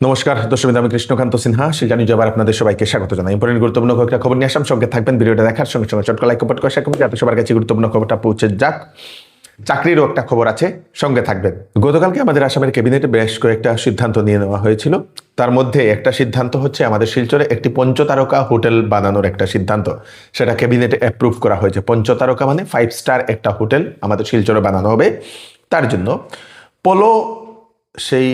নমস্কার দর্শক, আমি কৃষ্ণকান্ত সিনহা শিলচর নিউজে আবার আপনাদের সবাইকে স্বাগত জানাই। ইম্পর্টেন্ট গুরুত্বপূর্ণ কয়েকটা খবর নিয়ে আসলাম, সঙ্গে থাকবেন। ভিডিওটা দেখার সঙ্গে সঙ্গে চটকা লাইক কমেন্ট করে শেয়ার করবেন যাতে সবার কাছে গুরুত্বপূর্ণ খবরটা পৌঁছে যাক। চাকরিরও একটা খবর আছে, সঙ্গে থাকবেন। গতকালকে আমাদের আসামের ক্যাবিনেটে বেশ কয়েকটা সিদ্ধান্ত নিয়ে নেওয়া হয়েছিল। তার মধ্যে একটা সিদ্ধান্ত হচ্ছে আমাদের শিলচরে একটি পঞ্চতারকা হোটেল বানানোর একটা সিদ্ধান্ত, সেটা ক্যাবিনেটে অ্যাপ্রুভ করা হয়েছে। পঞ্চতারকা মানে 5 স্টার একটা হোটেল আমাদের শিলচরে বানানো হবে। তার জন্য পোলো সেই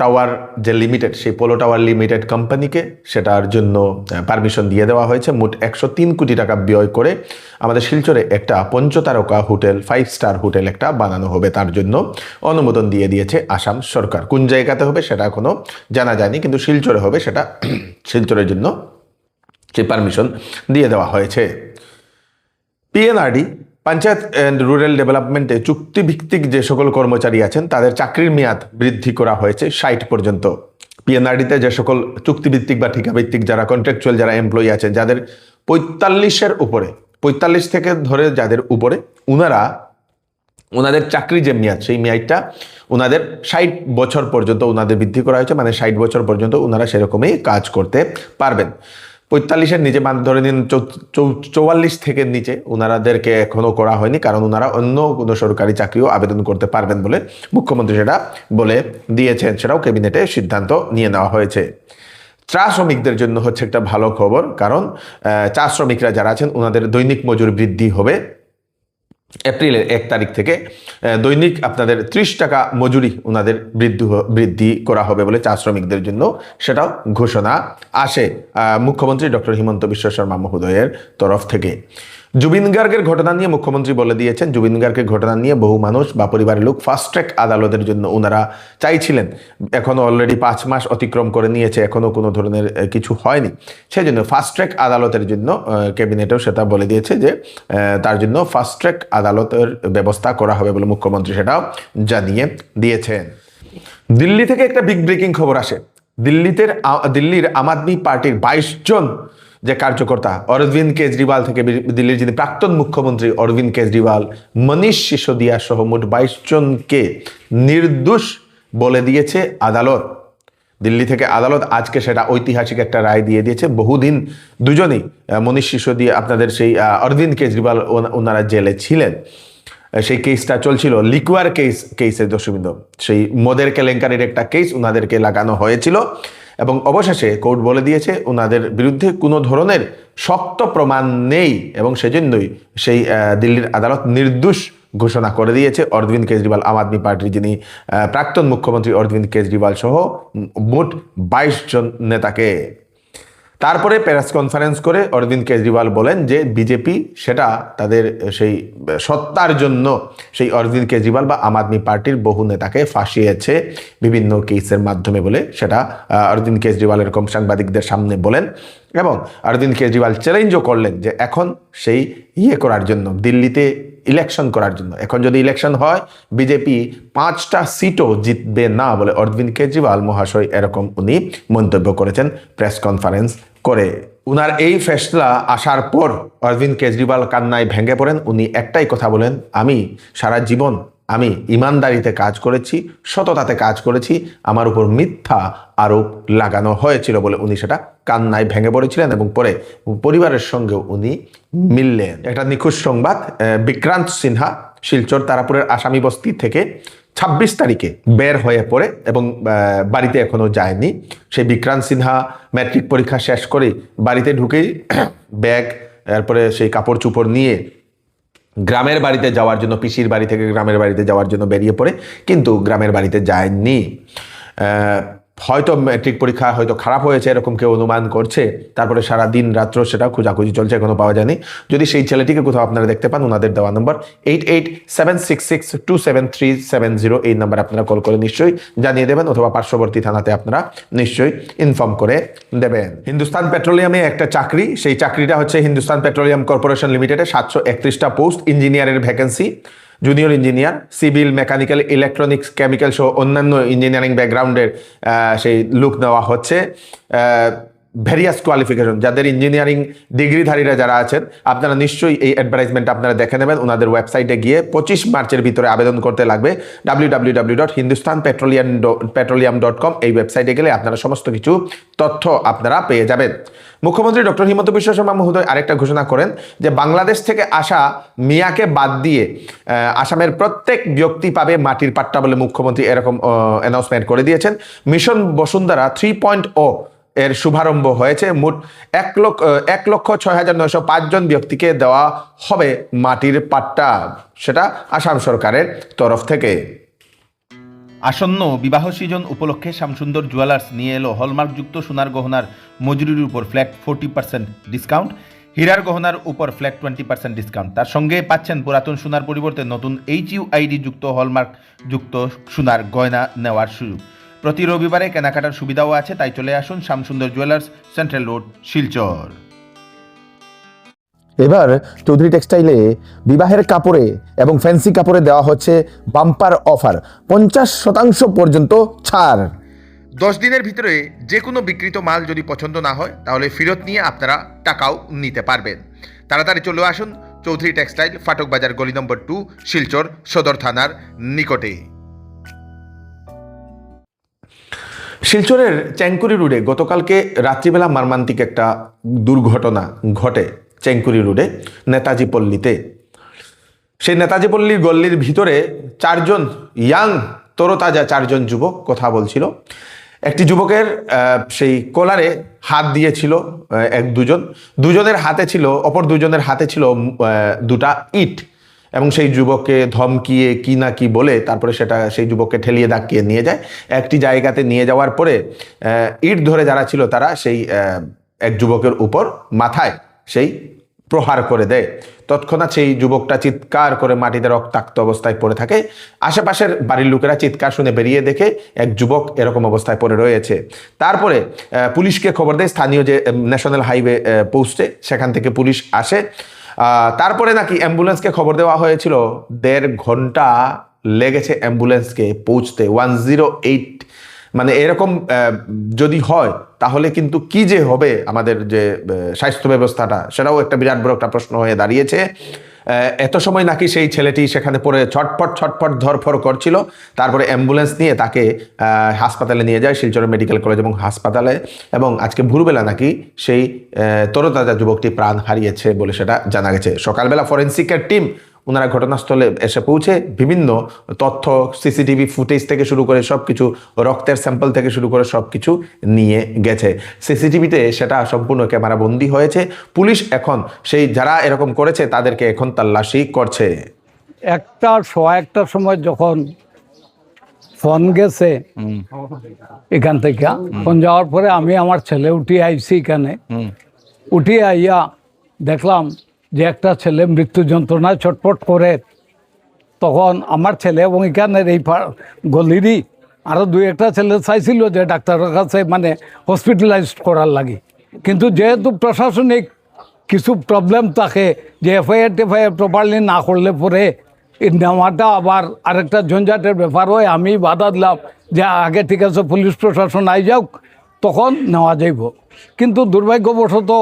টাওয়ার যে লিমিটেড, সেই পোলো টাওয়ার লিমিটেড কোম্পানিকে সেটার জন্য পারমিশন দিয়ে দেওয়া হয়েছে। মোট 103 কোটি টাকা ব্যয় করে আমাদের শিলচরে একটা পঞ্চতারকা হোটেল, 5 স্টার হোটেল একটা বানানো হবে। তার জন্য অনুমোদন দিয়ে দিয়েছে আসাম সরকার। কোন জায়গাতে হবে সেটা এখনো জানা যায়নি, কিন্তু শিলচরে হবে সেটা। শিলচরের জন্য সেই পারমিশন দিয়ে দেওয়া হয়েছে। পিএনআরডি, পঞ্চায়েত অ্যান্ড রুরাল ডেভেলপমেন্টে চুক্তিভিত্তিক যে সকল কর্মচারী আছেন তাদের চাকরির মেয়াদ বৃদ্ধি করা হয়েছে 60 পর্যন্ত। পিএনআরডিতে যে সকল চুক্তিভিত্তিক বা ঠিকাভিত্তিক যারা কন্ট্রাকচুয়াল যারা এমপ্লয়ি আছেন, যাদের 45-এর উপরে, 45 থেকে ধরে যাদের উপরে, ওনাদের চাকরি যে মেয়াদ, সেই মেয়াদটা ওনাদের 60 বছর পর্যন্ত ওনাদের বৃদ্ধি করা হয়েছে। মানে 60 বছর পর্যন্ত ওনারা সেরকমই কাজ করতে পারবেন। 45-এর নিচে ধরে নিন 44 থেকে নিচে ওনারাদেরকে এখনো করা হয়নি, কারণ ওনারা অন্য কোনো সরকারি চাকরিও আবেদন করতে পারবেন বলে মুখ্যমন্ত্রী সেটা বলে দিয়েছেন। সেটাও ক্যাবিনেটে সিদ্ধান্ত নিয়ে নেওয়া হয়েছে। চা শ্রমিকদের জন্য হচ্ছে একটা ভালো খবর, কারণ চা শ্রমিকরা যারা আছেন ওনাদের দৈনিক মজুরি বৃদ্ধি হবে। এপ্রিলের 1 তারিখ থেকে দৈনিক আপনাদের 30 টাকা মজুরি ওনাদের বৃদ্ধি করা হবে বলে চা শ্রমিকদের জন্য সেটাও ঘোষণা আসে মুখ্যমন্ত্রী ডক্টর হিমন্ত বিশ্ব শর্মা মহোদয়ের তরফ থেকে। জুবিন গার্গের ঘটনা নিয়ে মুখ্যমন্ত্রী বলে দিয়েছেন, জুবিন গার্গের ঘটনা নিয়ে বহু মানুষ বা পরিবারের লোক ফাস্ট ট্র্যাক আদালতের জন্য ওনারা চাইছিলেন। এখনো অলরেডি 5 মাস অতিক্রম করে নিয়েছে, এখনো কোনো ধরনের কিছু হয়নি। সেই জন্য ফাস্ট ট্র্যাক আদালতের জন্য ক্যাবিনেটেও সেটা বলে দিয়েছে যে তার জন্য ফাস্ট ট্র্যাক আদালতের ব্যবস্থা করা হবে বলে মুখ্যমন্ত্রী সেটাও জানিয়ে দিয়েছেন। দিল্লি থেকে একটা বিগ ব্রেকিং খবর আসে। দিল্লির আম আদমি পার্টির 22 জন যে কার্যকর্তা, অরবিন্দ কেজরিওয়াল থেকে দিল্লির যিনি প্রাক্তন মুখ্যমন্ত্রী অরবিন্দ কেজরিওয়াল, মনীষ সিসোদিয়া সহ মোট 22 জনকে নির্দোষ বলে দিয়েছে আদালত। দিল্লি থেকে আদালত আজকে সেটা ঐতিহাসিক একটা রায় দিয়ে দিয়েছে। বহুদিন দুজনেই মনীষ সিসোদিয়া, আপনাদের সেই অরবিন্দ কেজরিওয়াল, ওনারা জেলে ছিলেন। সেই কেসটা চলছিল লিকুয়ার কেসের দর্শকবৃন্দ, সেই মদের কেলেঙ্কারির একটা কেস ওনাদেরকে লাগানো হয়েছিল এবং অবশেষে কোর্ট বলে দিয়েছে ওনাদের বিরুদ্ধে কোনো ধরনের শক্ত প্রমাণ নেই এবং সেজন্যই সেই দিল্লির আদালত নির্দোষ ঘোষণা করে দিয়েছে অরবিন্দ কেজরিওয়াল, আম আদমি পার্টির যিনি প্রাক্তন মুখ্যমন্ত্রী অরবিন্দ কেজরিওয়াল সহ মোট 22 জন নেতাকে। তারপরে প্রেস কনফারেন্স করে অরবিন্দ কেজরিওয়াল বলেন যে বিজেপি সেটা তাদের সেই সত্তার জন্য সেই অরবিন্দ কেজরিওয়াল বা আম আদমি পার্টির বহু নেতাকে ফাঁসিয়েছে বিভিন্ন কেসের মাধ্যমে বলে সেটা অরবিন্দ কেজরিওয়াল এরকম সাংবাদিকদের সামনে বলেন। এবং অরবিন্দ কেজরিওয়াল চ্যালেঞ্জও করলেন যে এখন সেই করার জন্য, দিল্লিতে ইলেকশন করার জন্য, এখন যদি ইলেকশন হয় বিজেপি 5টা সিটও জিতবে না বলে অরবিন্দ কেজরিওয়াল মহাশয় এরকম উনি মন্তব্য করেছেন প্রেস কনফারেন্স করে। উনার এই ফেসলা আসার পর অরবিন্দ কেজরিওয়াল কান্নায় ভেঙে পড়েন। উনি একটাই কথা বলেন, আমি সারা জীবন আমি ইমানদারিতে কাজ করেছি, সততাতে কাজ করেছি, আমার উপর মিথ্যা আরোপ লাগানো হয়েছিল বলে উনি সেটা কান্নায় ভেঙে পড়েছিলেন এবং পরে পরিবারের সঙ্গেও উনি মিললেন। একটা নিখোঁজ সংবাদ, বিক্রান্ত সিনহা শিলচর তারাপুরের আসামি বস্তি থেকে 26 তারিখে বের হয়ে পড়ে এবং বাড়িতে এখনো যায়নি। সেই বিক্রান্ত সিনহা ম্যাট্রিক পরীক্ষা শেষ করে বাড়িতে ঢুকেই ব্যাগ, এরপরে সেই কাপড় চোপড় নিয়ে গ্রামের বাড়িতে যাওয়ার জন্য, পিসির বাড়ি থেকে গ্রামের বাড়িতে যাওয়ার জন্য বেরিয়ে পড়ে, কিন্তু গ্রামের বাড়িতে যায়নি। হয়তো ম্যাট্রিক পরীক্ষা হয়তো খারাপ হয়েছে এরকম কেউ অনুমান করছে। তারপরে সারা দিন রাত্র সেটা খোঁজাখুঁজি চলছে, এখনো পাওয়া যায়নি। যদি সেই ছেলেটিকে কোথাও আপনারা দেখতে পান, ওনাদের দেওয়া নম্বর 8876627370, এই নাম্বার আপনারা কল করে নিশ্চয়ই জানিয়ে দেবেন, অথবা পার্শ্ববর্তী থানাতে আপনারা নিশ্চয়ই ইনফর্ম করে দেবেন। হিন্দুস্তান পেট্রোলিয়ামে একটা চাকরি, সেই চাকরিটা হচ্ছে হিন্দুস্তান পেট্রোলিয়াম কর্পোরেশন লিমিটেডে 731টা পোস্ট, ইঞ্জিনিয়ারের vacancy, junior engineer, civil, mechanical, electronics, chemical সহ অন্যান্য ইঞ্জিনিয়ারিং ব্যাকগ্রাউন্ডের সেই লোক নেওয়া হচ্ছে। ভ্যারিয়াস কোয়ালিফিকেশন, যাদের ইঞ্জিনিয়ারিং ডিগ্রিধারীরা যারা আছেন, আপনারা নিশ্চয়ই এই অ্যাডভার্টাইজমেন্ট আপনারা দেখে নেবেন। ওনাদের ওয়েবসাইটে গিয়ে 25 মার্চের ভিতরে আবেদন করতে লাগবে। www.hindustanpetroleum.com এই ওয়েবসাইটে গেলে আপনারা সমস্ত কিছু তথ্য আপনারা পেয়ে যাবেন। মুখ্যমন্ত্রী ডক্টর হিমন্ত বিশ্ব শর্মা মহোদয় আরেকটা ঘোষণা করেন যে বাংলাদেশ থেকে আসা মিয়াকে বাদ দিয়ে আসামের প্রত্যেক ব্যক্তি পাবে মাটির পাট্টা বলে মুখ্যমন্ত্রী এরকম অ্যানাউন্সমেন্ট করে দিয়েছেন। মিশন বসুন্ধরা 3.0 এর শুভারম্ভ হয়েছে। মোট 1,06,905 জন ব্যক্তিকে দেওয়া হবে মাটির পাট্টা, সেটা আসাম সরকারের তরফ থেকে। আসন্ন বিবাহ সিজন উপলক্ষে শ্যামসুন্দর জুয়েলার্স নিয়ে এলো হলমার্কযুক্ত সোনার গহনার মজুরির উপর ফ্ল্যাট 40% ডিসকাউন্ট, হীরার গহনার উপর ফ্ল্যাট 20% ডিসকাউন্ট। তার সঙ্গে পাচ্ছেন পুরাতন সোনার পরিবর্তে নতুন HUID যুক্ত হলমার্ক যুক্ত সোনার গয়না নেওয়ার সুযোগ। প্রতি রবিবারে কেনাকাটার সুবিধাও আছে, তাই চলে আসুন Shyamsundar jewellers, central road, Silchar. এবার চৌধুরী টেক্সটাইলে বিবাহের কাপড়ে এবং ফ্যান্সি কাপড়ে দেওয়া হচ্ছে বাম্পার অফার, 50% পর্যন্ত ছাড়। 10 দিনের ভিতরে যে কোনো বিক্রিত মাল যদি পছন্দ না হয় তাহলে ফেরত নিয়ে আপনারা টাকাও নিতে পারবেন। তাড়াতাড়ি চলে আসুন চৌধুরী টেক্সটাইল, ফাটক বাজার, গলি নম্বর 2, শিলচর সদর থানার নিকটে। শিলচরের চ্যাংকুরি রোডে গতকালকে রাত্রিবেলা মর্মান্তিক একটা দুর্ঘটনা ঘটে চ্যাংকুরি রোডে নেতাজি পল্লীতে। সেই নেতাজি পল্লীর গল্লির ভিতরে 4 জন ইয়াং তরতাজা 4 জন যুবক কথা বলছিল। একটি যুবকের সেই কলারে হাত দিয়েছিল দুজনের হাতে ছিল, অপর দুজনের হাতে ছিল 2টা ইট, এবং সেই যুবককে ধমকিয়ে কি না কি বলে তারপরে সেই যুবককে ঠেলিয়ে ধাক্কিয়ে নিয়ে যায়। একটি জায়গাতে নিয়ে যাওয়ার পরে ইট ধরে যারা ছিল তারা সেই এক যুবকের উপর মাথায় সেই প্রহার করে দেয়। তৎক্ষণাৎ সেই যুবকটা চিৎকার করে মাটিতে রক্তাক্ত অবস্থায় পড়ে থাকে। আশেপাশের বাড়ির লোকেরা চিৎকার শুনে বেরিয়ে দেখে এক যুবক এরকম অবস্থায় পড়ে রয়েছে। তারপরে পুলিশকে খবর দেয় স্থানীয় যে ন্যাশনাল হাইওয়ে পোস্টে, সেখান থেকে পুলিশ আসে। তারপরে নাকি অ্যাম্বুলেন্সকে খবর দেওয়া হয়েছিল, 1.5 ঘন্টা লেগেছে অ্যাম্বুলেন্সকে পৌঁছতে। 108 মানে এরকম যদি হয় তাহলে কিন্তু কি যে হবে আমাদের যে স্বাস্থ্য ব্যবস্থাটা, সেটাও একটা বিরাট বড় একটা প্রশ্ন হয়ে দাঁড়িয়েছে। এত সময় নাকি সেই ছেলেটি সেখানে পড়ে ছটফট ধরফর করছিল। তারপরে অ্যাম্বুলেন্স নিয়ে তাকে হাসপাতালে নিয়ে যায়, শিলচর মেডিকেল কলেজ এবং হাসপাতালে, এবং আজকে ভোরবেলা নাকি সেই তরতাজা যুবকটি প্রাণ হারিয়েছে বলে সেটা জানা গেছে। সকালবেলা ফরেন্সিকের টিম ওনারা ঘটনাস্থলে এসে পৌঁছে বিভিন্ন তথ্য, সিসিটিভি ফুটেজ থেকে শুরু করে সব কিছু, রক্তের স্যাম্পল থেকে শুরু করে সব কিছু নিয়ে গেছে। সিসিটিভিতে সেটা সম্পূর্ণ ক্যামেরা বন্দী হয়েছে। পুলিশ এখন সেই যারা এরকম করেছে তাদেরকে এখন তল্লাশি করছে। 1:15 সময় যখন ফোন গেছে এখান থেকে, ফোন যাওয়ার পরে আমি আমার ছেলে উঠিয়ে আইছি এখানে। উঠিয়ে আইয়া দেখলাম যে একটা ছেলে মৃত্যু যন্ত্রণায় ছটফট করে। তখন আমার ছেলে এবং এখানের এই গলিরই আরও 2-1টা ছেলে চাইছিল যে ডাক্তারের কাছে মানে হসপিটালাইজড করার লাগে, কিন্তু যেহেতু প্রশাসনিক কিছু প্রবলেম থাকে যে এফআইআর প্রপারলি না করলে পরে নেওয়াটা আবার আরেকটা ঝঞ্ঝাটের ব্যাপার হয়। আমি বাধা দিলাম যে আগে ঠিক আছে পুলিশ প্রশাসন আই যাওক, তখন নেওয়া যাইব। কিন্তু দুর্ভাগ্যবশত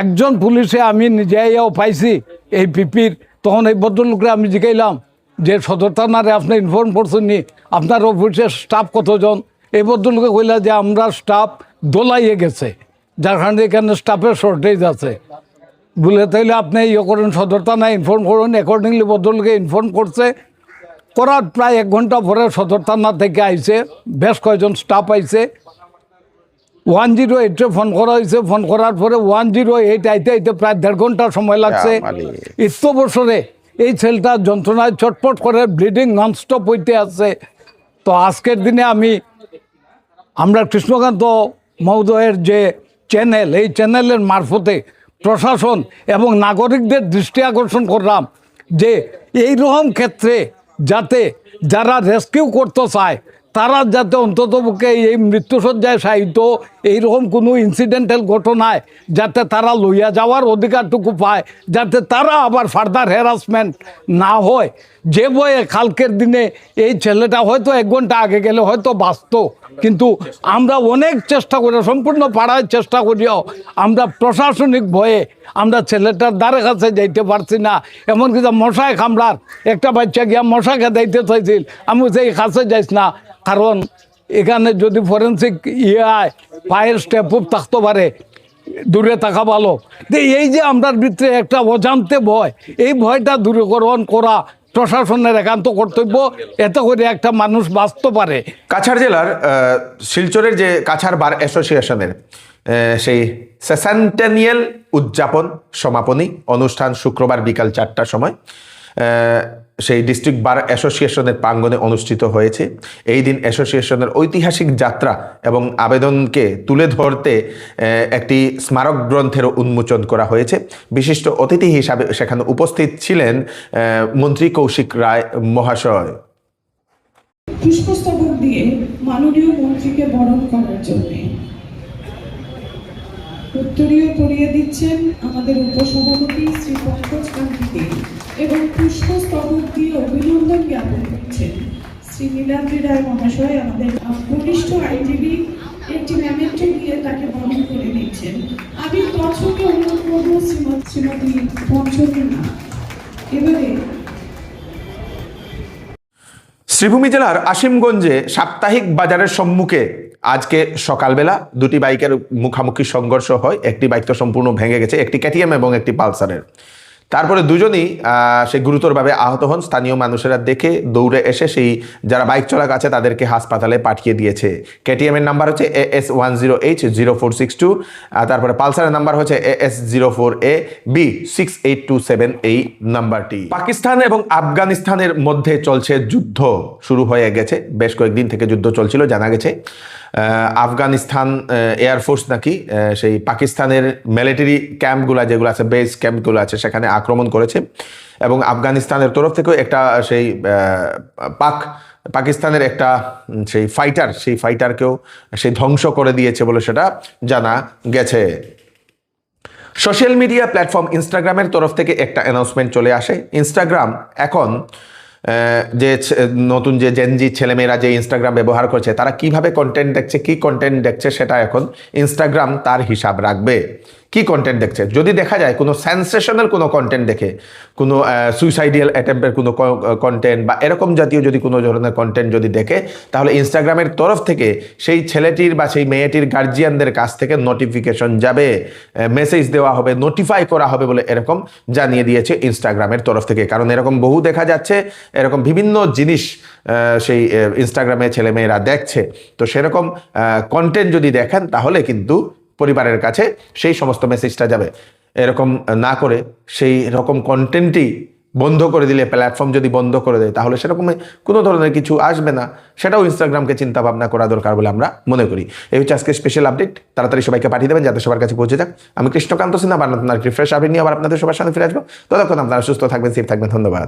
একজন পুলিশে আমি নিজেও পাইছি এই পিপির। তখন এই ভদ্রলোকরা আমি জিজ্ঞাইলাম যে সদর থানারে আপনি ইনফর্ম করছেন নি, আপনার অফিসের স্টাফ কতজন? এই ভদ্রলোকে কইলা যে আমরা স্টাফ দোলাইয়ে গেছে, যার কারণে এখানে স্টাফের শর্টেজ আছে। বলে তাইলে আপনি ইয়ে করেন, সদর থানায় ইনফর্ম করুন। অ্যাকর্ডিংলি ভদ্রলোকে ইনফর্ম করছে। করার প্রায় 1 ঘন্টা পরে সদর থানা থেকে আইছে, বেশ কয়েকজন স্টাফ আইছে। 108 ফোন করা হয়েছে। ফোন করার পরে 108 আইতে প্রায় 1.5 ঘন্টা সময় লাগছে। এত বছরে এই ছেলেটা যন্ত্রণায় চটপট করে ব্লিডিং ননস্টপ হইতে আছে। তো আজকের দিনে আমরা কৃষ্ণকান্ত মহোদয়ের যে চ্যানেল, এই চ্যানেলের মারফতে প্রশাসন এবং নাগরিকদের দৃষ্টি আকর্ষণ করলাম যে এইরকম ক্ষেত্রে যাতে যারা রেস্কিউ করতে চায় তারা যাতে অন্ততপক্ষে এই মৃত্যুসজ্জায় সাহিত্য এইরকম কোনো ইনসিডেন্টাল ঘটনায় যাতে তারা লইয়া যাওয়ার অধিকারটুকু পায়, যাতে তারা আবার ফার্দার হ্যারাসমেন্ট না হয়, যে ভয়ে কালকের দিনে এই ছেলেটা হয়তো 1 ঘন্টা আগে গেলে হয়তো বাঁচত, কিন্তু আমরা অনেক চেষ্টা করে সম্পূর্ণ পাড়ায় চেষ্টা করিও আমরা প্রশাসনিক ভয়ে আমরা ছেলেটার দ্বারে কাছে যাইতে পারছি না। এমনকি মশায় কামড়ার একটা বাচ্চা গিয়া মশাকে দিতে চাইছিল, আমি সেই কাছে যাইস না, কারণ এখানে যদি ফরেন্সিক পায়ের স্টেপ উপ থাকতে পারে, দূরে থাকা ভালো। তো এই যে আমরা ভিতরে একটা অজান্তে ভয়, এই ভয়টা দূরীকরণ করা প্রশাসনের একান্ত কর্তব্য, এতে করে একটা মানুষ বাঁচতে পারে। কাছাড় জেলার শিলচরের যে কাছাড় বার অ্যাসোসিয়েশনের সেই সেন্টেনিয়াল উদযাপন সমাপনী অনুষ্ঠান শুক্রবার বিকাল 4টার সময় সেই ডিস্ট্রিক্ট বার অ্যাসোসিয়েশনের প্রাঙ্গণে অনুষ্ঠিত হয়েছে। এই দিন অ্যাসোসিয়েশনের ঐতিহাসিক যাত্রা এবং আবেদনকে তুলে ধরতে একটি স্মারক গ্রন্থের উন্মোচন করা হয়েছে। বিশিষ্ট অতিথি হিসাবে সেখানে উপস্থিত ছিলেন মন্ত্রী কৌশিক রায় মহাশয়। পুষ্পস্তবক দিয়ে মাননীয় মন্ত্রীকে বরণ করার জন্য উত্তরীয় পরিয়ে দিচ্ছেন আমাদের উপসভাপতি শ্রী পঙ্কজ কান্তি দে, এবং পুষ্পস্তবক দিয়ে অভিনন্দন জ্ঞাপন করছেন শ্রী নীলাদ্রি রায় মহাশয়, আমাদের বরিষ্ঠ আইনজীবী। একটি মেমেন্টো দিয়ে তাকে বরণ করে দিচ্ছেন। আমি দর্শককে অনুরোধ করবো শ্রীমতী পঞ্চমী না এবারে শ্রীভূমি জেলার আসিমগঞ্জে সাপ্তাহিক বাজারের সম্মুখে আজকে সকালবেলা দুটি বাইকের মুখামুখি সংঘর্ষ হয়। একটি বাইক তো সম্পূর্ণ ভেঙে গেছে, একটি কেটিএম এবং একটি পালসারের। তারপরে দুজনই সে গুরুতরভাবে আহত হন। স্থানীয় মানুষেরা দেখে দৌড়ে এসে সেই যারা বাইক চালক আছে তাদেরকে হাসপাতালে পাঠিয়ে দিয়েছে। কেটিএমের নাম্বার হচ্ছে AS10H0462, তারপরে পালসারের নাম্বার হচ্ছে AS04AB6827 এই নাম্বারটি। পাকিস্তান এবং আফগানিস্তানের মধ্যে চলছে যুদ্ধ, শুরু হয়ে গেছে, বেশ কয়েকদিন থেকে যুদ্ধ চলছিল। জানা গেছে আফগানিস্তান এয়ারফোর্স নাকি সেই পাকিস্তানের মিলিটারি ক্যাম্পগুলো যেগুলো আছে, বেস ক্যাম্পগুলো আছে, সেখানে আক্রমণ করেছে এবং আফগানিস্তানের তরফ থেকেও একটা সেই পাকিস্তানের একটা সেই ফাইটারকেও সেই ধ্বংস করে দিয়েছে বলে সেটা জানা গেছে। সোশ্যাল মিডিয়া প্ল্যাটফর্ম ইনস্টাগ্রামের তরফ থেকে একটা অ্যানাউন্সমেন্ট চলে আসে। ইনস্টাগ্রাম এখন যে নতুন যে জেনজি ছেলেমেয়েরা যে ইনস্টাগ্রাম ব্যবহার করছে তারা কিভাবে কন্টেন্ট দেখছে, কি কন্টেন্ট দেখছে, সেটা এখন ইনস্টাগ্রাম তার হিসাব রাখবে। কি কন্টেন্ট দেখছে, যদি দেখা যায় কোনো সেন্সেশনাল কোনো কন্টেন্ট দেখে, কোনো সুইসাইডিয়াল অ্যাটেম্পের কোনো কন্টেন্ট বা এরকম জাতীয় যদি কোনো ধরনের কন্টেন্ট যদি দেখে, তাহলে ইনস্টাগ্রামের তরফ থেকে সেই ছেলেটির বা সেই মেয়েটির গার্জিয়ানদের কাছ থেকে নোটিফিকেশন যাবে, মেসেজ দেওয়া হবে, নোটিফাই করা হবে বলে এরকম জানিয়ে দিয়েছে ইনস্টাগ্রামের তরফ থেকে। কারণ এরকম বহু দেখা যাচ্ছে, এরকম বিভিন্ন জিনিস সেই ইনস্টাগ্রামে ছেলেমেয়েরা দেখছে। তো সেরকম কন্টেন্ট যদি দেখেন তাহলে কিন্তু পরিবারের কাছে সেই সমস্ত মেসেজটা যাবে। এরকম না করে সেই রকম কন্টেন্টই বন্ধ করে দিলে, প্ল্যাটফর্ম যদি বন্ধ করে দেয়, তাহলে সেরকম কোনো ধরনের কিছু আসবে না। সেটাও ইনস্টাগ্রামকে চিন্তা ভাবনা করা দরকার বলে আমরা মনে করি। এই হচ্ছে আজকে স্পেশাল আপডেট, তাড়াতাড়ি সবাইকে পাঠিয়ে দেবেন যাতে সবার কাছে পৌঁছে যাক। আমি কৃষ্ণকান্ত সিনহা, আপনার রিফ্রেশ আপডেট নিয়ে আবার আপনাদের সবার সামনে ফিরে আসবো। ততক্ষণ আপনারা সুস্থ থাকবেন, সেফ থাকবেন। ধন্যবাদ।